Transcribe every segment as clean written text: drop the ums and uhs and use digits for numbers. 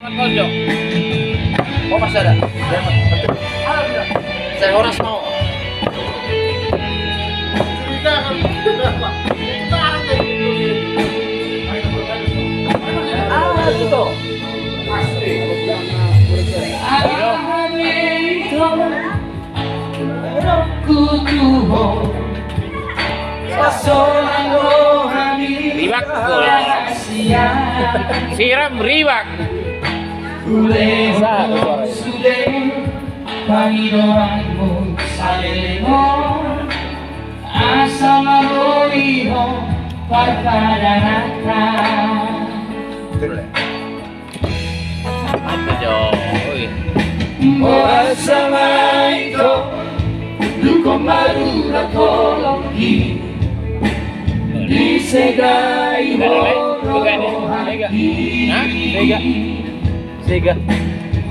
Tonjo. Oh masih ada. Saya horas mau. Gitu. Riwak siram riwak Sega.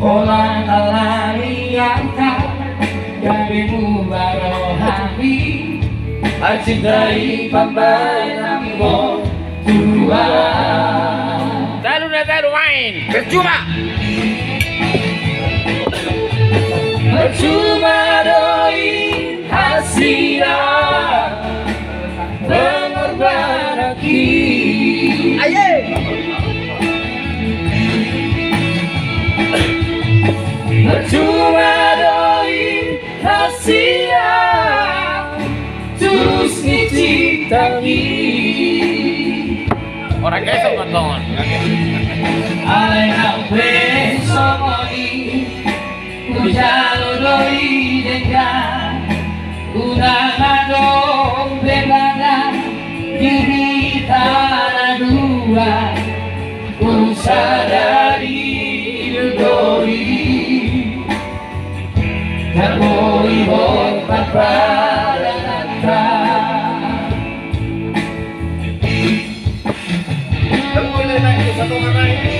Orang alamiata darimu barohami acidai pambayangmu Tuhan. Taruh main. Percuma. Percuma doi hasilnya pengorbanan kita. Aye. Percuma doi hasilnya terus diciptakan. Orang kesok nonton. Alena besomoni Ujalo doi dengan Unangadong bebana Diri tanah dua Usadari doi Termoi hormat pada nata Boleh naik satu mana ini?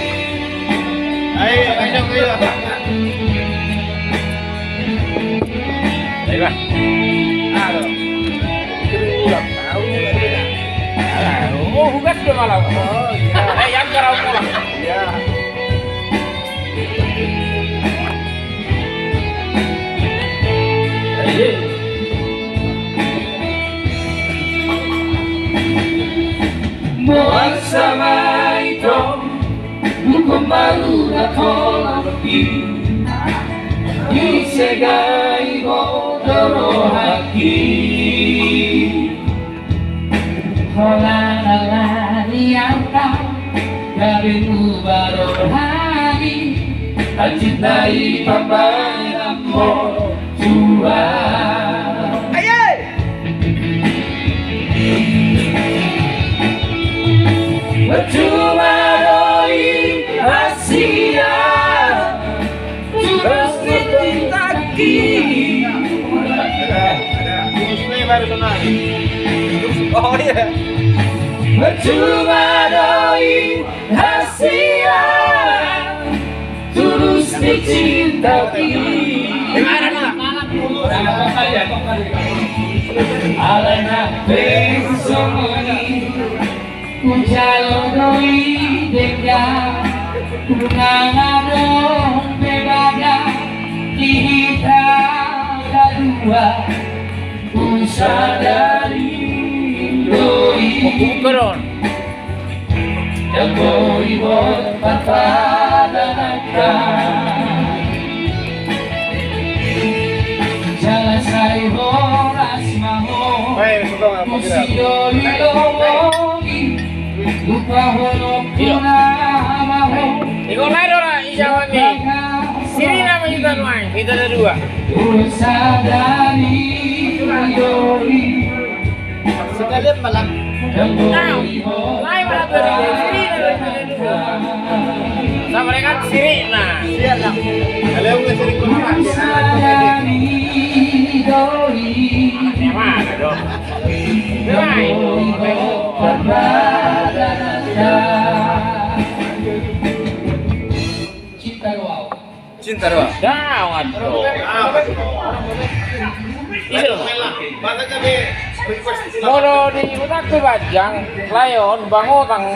Ayo. Baiklah. Halo. Ulang tahun ya. Oh, hugas dia malam. Oh, iya. Yang karau pulang. Iya. Bersama itu bukan baru kolam api disegai bodoh hati kolam yang darimu baru hari cintai pambayangmu Tuhan. Percuma doi hasilnya terus ditintaki. Oh iya. Percuma doi hasilnya terus dicintaki. Alena besomoni Ujalo doi dengan Unangadong bebada Dihita kedua Usadari doi Bukuron. Yang doi hormat pada nata Jalan saya horas maho Usidoi doi Lupa holok maho Ikaw na rin na isawan ni. Siri naman yung tanwang. Kita na dua. Usadari doi Sekalian malam. Now, lain malam dari siri na rin dua. Sama mereka siri na. Siap lang. Alam mo siri ko naman. Usadari doi Mana dong? Lain. Cinta doa. Gawat bro. Iya loh. Moro di utak tuh bajang, layon, bangotang.